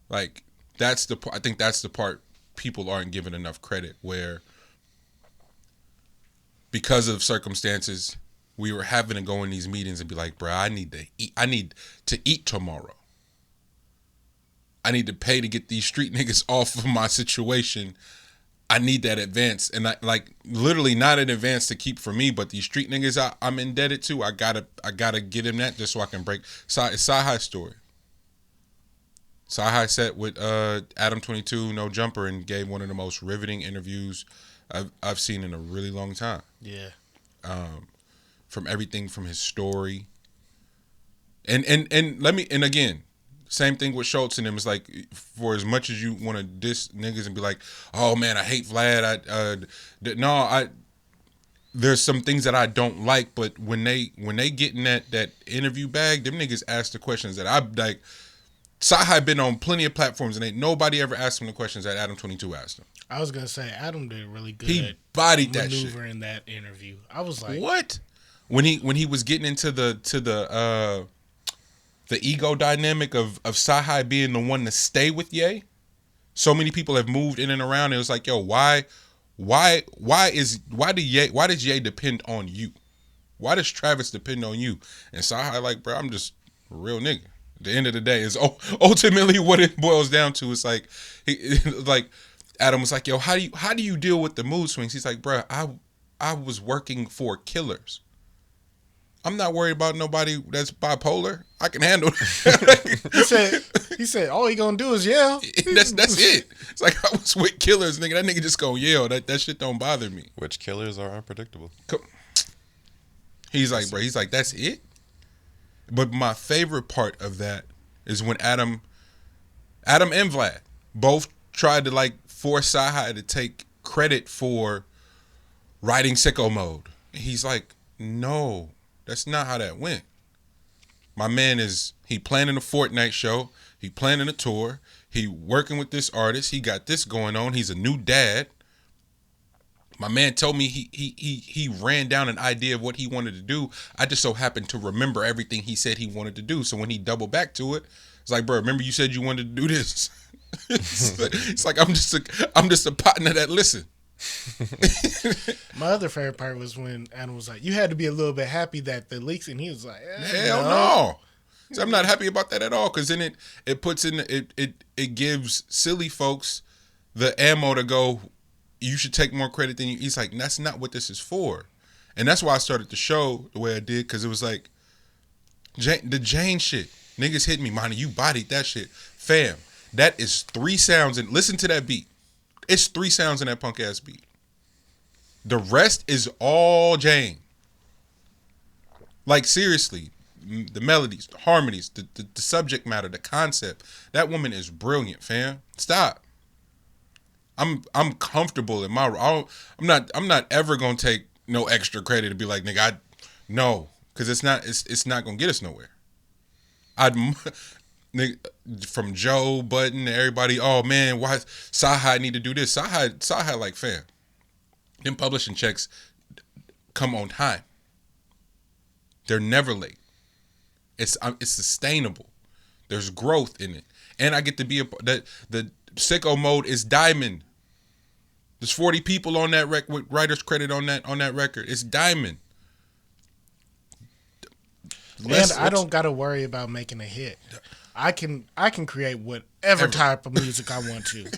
Like I think that's the part people aren't given enough credit, where because of circumstances we were having to go in these meetings and be like, bro, I need to eat tomorrow. I need to pay to get these street niggas off of my situation. I need that advance, and I like literally not an advance to keep for me, but these street niggas I'm indebted to. I gotta get him that just so I can break. It's Cyhi's story. Cyhi sat with Adam22 No Jumper and gave one of the most riveting interviews I've seen in a really long time. Yeah. From everything from his story, and again, same thing with Schultz and him. It's like, for as much as you want to diss niggas and be like, oh man, I hate Vlad. There's some things that I don't like, but when they get in that interview bag, them niggas ask the questions that I like. Cyhi been on plenty of platforms and ain't nobody ever asked him the questions that Adam22 asked him. I was gonna say Adam did really good. He bodied that shit. Maneuvering that interview. I was like, what? When he was getting into the ego dynamic of Cyhi being the one to stay with Ye. So many people have moved in and around. It was like, yo, why does Ye depend on you? Why does Travis depend on you? And Cyhi like, bro, I'm just a real nigga. At the end of the day, is ultimately what it boils down to. It's like, like Adam was like, yo, how do you deal with the mood swings? He's like, bro, I was working for Killers. I'm not worried about nobody that's bipolar. I can handle it. he said, all he gonna do is yell. That's it. It's like, I was with Killers, nigga. That nigga just gonna yell. That shit don't bother me. Which Killers are unpredictable. He's like, bro, that's it? But my favorite part of that is when Adam and Vlad both tried to like force Cyhi to take credit for writing Sicko Mode. He's like, no, that's not how that went. My man he planning a Fortnite show. He planning a tour. He working with this artist. He got this going on. He's a new dad. My man told me he ran down an idea of what he wanted to do. I just so happened to remember everything he said he wanted to do. So when he doubled back to it, it's like, bro, remember you said you wanted to do this? It's like I'm just a partner that listen. My other favorite part was when Adam was like, you had to be a little bit happy that the leaks, and he was like, hell no. So I'm not happy about that at all, because then it puts in it gives silly folks the ammo to go, you should take more credit than you. He's like, that's not what this is for. And that's why I started the show the way I did, because it was like the Jane shit. Niggas hit me, man, you bodied that shit. Fam, that is 3 sounds, and listen to that beat. It's 3 sounds in that punk ass beat. The rest is all Jane. Like, seriously, the melodies, the harmonies, the subject matter, the concept. That woman is brilliant, fam. Stop. I'm comfortable in my. I'm not ever gonna take no extra credit to be like, nigga, no, because it's not gonna get us nowhere. Nigga, from Joe Budden to everybody, oh man, why Cyhi need to do this? Cyhi like, fam, them publishing checks come on time. They're never late. It's sustainable. There's growth in it, and I get to be the Sicko Mode is diamond. There's 40 people on that with writer's credit on that record. It's diamond. I don't gotta worry about making a hit. I can create whatever type of music I want to,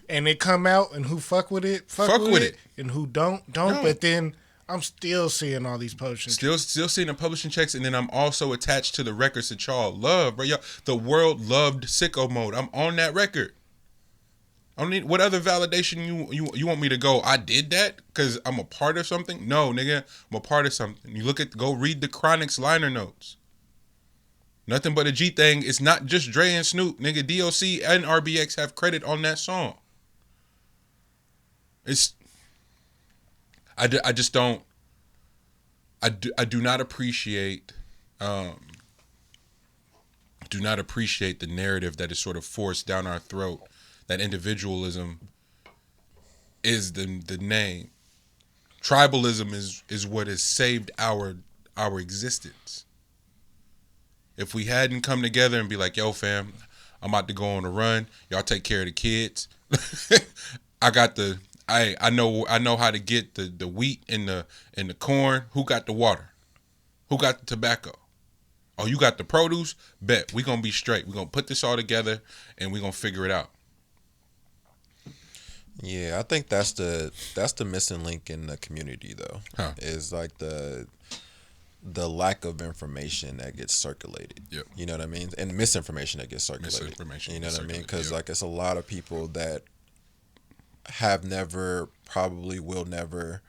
and it come out, and who fuck with it, fuck with it, and who don't. But then I'm still seeing all these publishing. Still seeing the publishing checks, and then I'm also attached to the records that y'all love, bro. Y'all, the world loved Sicko Mode. I'm on that record. I don't need what other validation you want me to go. I did that because I'm a part of something. No, nigga, I'm a part of something. You go read the Chronic's liner notes. Nothing but a G thing. It's not just Dre and Snoop, nigga. DOC and RBX have credit on that song. I just don't. I do not appreciate. Do not appreciate the narrative that is sort of forced down our throat. That individualism is the name. Tribalism is what has saved our existence. If we hadn't come together and be like, yo, fam, I'm about to go on a run. Y'all take care of the kids. I got the I know how to get the wheat and the corn. Who got the water? Who got the tobacco? Oh, you got the produce? Bet. We gonna be straight. We gonna put this all together and we gonna figure it out. Yeah, I think that's the missing link in the community though. Huh. Is like the lack of information that gets circulated. Yep. You know what I mean? And misinformation that gets circulated. Misinformation. You know what I mean? Because yep. like it's a lot of people that have never, probably will never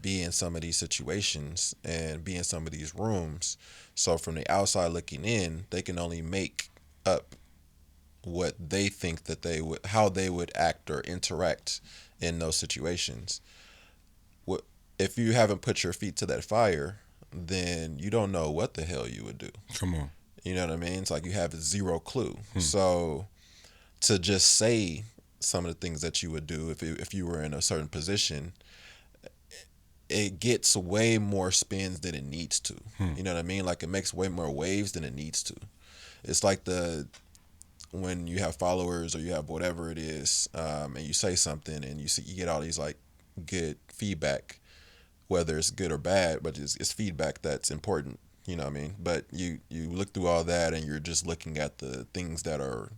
be in some of these situations and be in some of these rooms. So from the outside looking in, they can only make up what they think that they would, how they would act or interact in those situations. If you haven't put your feet to that fire, then you don't know what the hell you would do. Come on. You know what I mean? It's like you have zero clue. So to just say some of the things that you would do if you were in a certain position, it gets way more spins than it needs to. You know what I mean? Like it makes way more waves than it needs to. It's like when you have followers or you have whatever it is, and you say something and you get all these like good feedback, whether it's good or bad, but it's feedback that's important. You know what I mean? But you look through all that and you're just looking at the things that are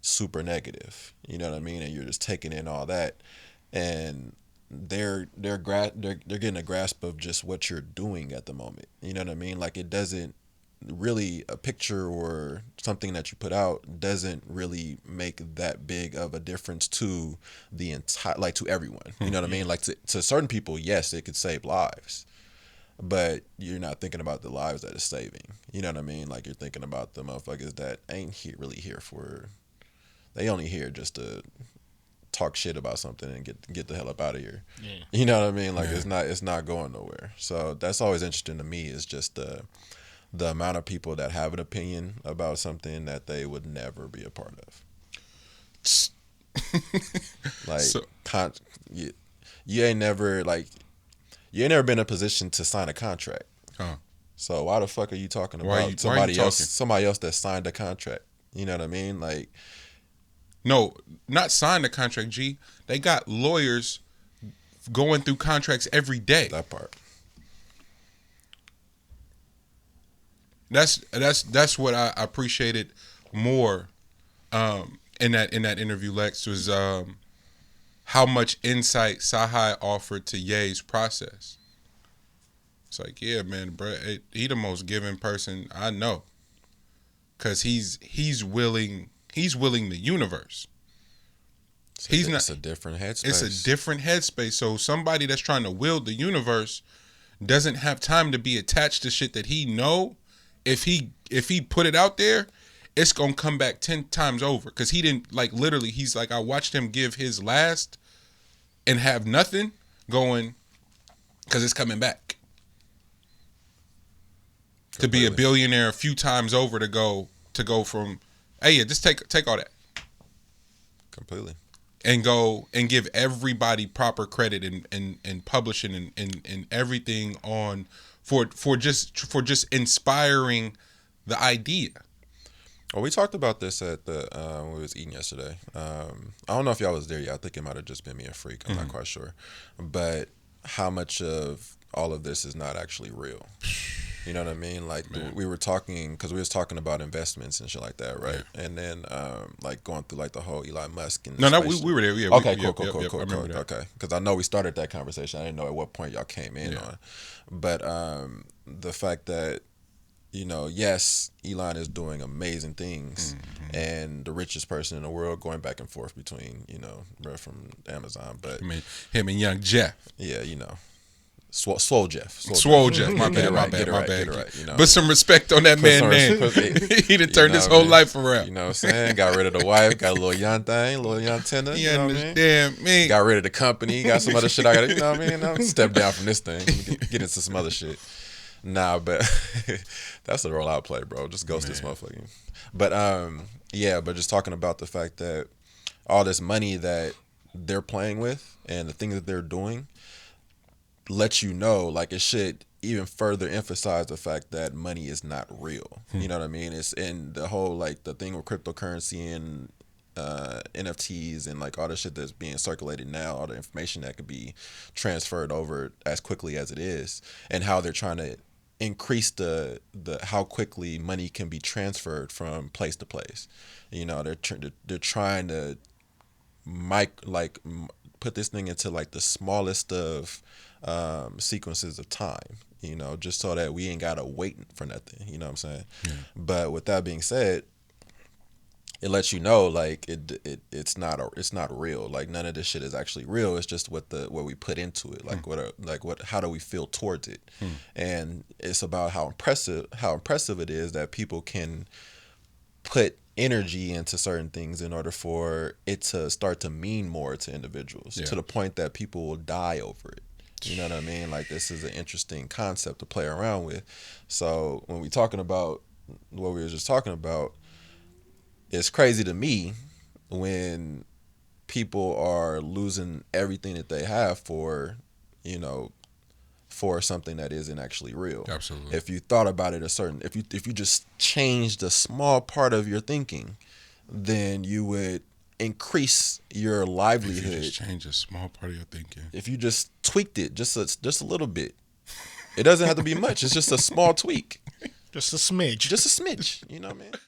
super negative. You know what I mean? And you're just taking in all that, and they're getting a grasp of just what you're doing at the moment. You know what I mean? Like it doesn't really, a picture or something that you put out doesn't really make that big of a difference to the entire, like to everyone. You know what I mean? Like to certain people, yes, it could save lives, but you're not thinking about the lives that it's saving. You know what I mean? Like you're thinking about the motherfuckers that ain't really here for, they only here just to talk shit about something and get the hell up out of here. Yeah. You know what I mean? Like it's not going nowhere. So that's always interesting to me, is just the amount of people that have an opinion about something that they would never be a part of. Like so, you ain't never been in a position to sign a contract. Huh. So why the fuck are you talking about somebody else that signed a contract? You know what I mean? Like, no, not signed a contract, G. They got lawyers going through contracts every day. That part. That's what I appreciated more in that interview, Lex, was how much insight Cyhi offered to Ye's process. It's like, yeah, man, bro, he the most giving person I know, cause he's willing the universe. It's a different headspace. It's a different headspace. So somebody that's trying to wield the universe doesn't have time to be attached to shit that he know. If he put it out there, it's gonna come back 10 times over. Cause he didn't, like, literally, he's like, I watched him give his last and have nothing going, cause it's coming back. Completely. To be a billionaire a few times over, to go from, hey, yeah, just take all that. Completely. And go and give everybody proper credit and publishing and everything on for just inspiring the idea. Well, we talked about this at the when we was eating yesterday. I don't know if y'all was there yet. I think it might have just been me and Freak. I'm not quite sure. But how much of all of this is not actually real? You know what I mean? Like we were talking, because we was talking about investments and shit like that, right? Yeah. And then like going through like the whole Elon Musk and we were there. Yeah. Okay, cool. I remember that. Okay, because I know we started that conversation. I didn't know at what point y'all came in on, but the fact that, you know, yes, Elon is doing amazing things, and the richest person in the world, going back and forth between, you know, from Amazon, but I mean, him and young Jeff. Yeah, you know. Swole Jeff. My bad. Right, you know, but some respect on that man's name. He done turned his whole life around. You know what I'm saying? Got rid of the wife, got a little young thing, little young tender. You know what I mean? Got rid of the company, got some other shit I got, you know what I mean? Step down from this thing, get into some other shit. Nah, but that's the role I play, bro. Just ghost this motherfucker. But but just talking about the fact that all this money that they're playing with and the things that they're doing, let you know, like, it should even further emphasize the fact that money is not real. You know what I mean? It's in the whole like the thing with cryptocurrency and NFTs and like all the shit that's being circulated now, all the information that could be transferred over as quickly as it is, and how they're trying to increase the how quickly money can be transferred from place to place. You know, they're trying to put this thing into like the smallest of sequences of time, you know, just so that we ain't gotta wait for nothing, you know what I'm saying? Yeah. But with that being said, it lets you know like it's not real. Like none of this shit is actually real. It's just what we put into it. Like how do we feel towards it? And it's about how impressive it is that people can put energy into certain things in order for it to start to mean more to individuals, to the point that people will die over it. You know what I mean? Like this is an interesting concept to play around with. So when we talking about what we were just talking about, it's crazy to me when people are losing everything that they have for, you know, for something that isn't actually real. Absolutely. If you thought about it if you just changed a small part of your thinking, then you would increase your livelihood. If you just change a small part of your thinking. If you just tweaked it just a little bit. It doesn't have to be much. It's just a small tweak. Just a smidge. Just a smidge. You know what I mean?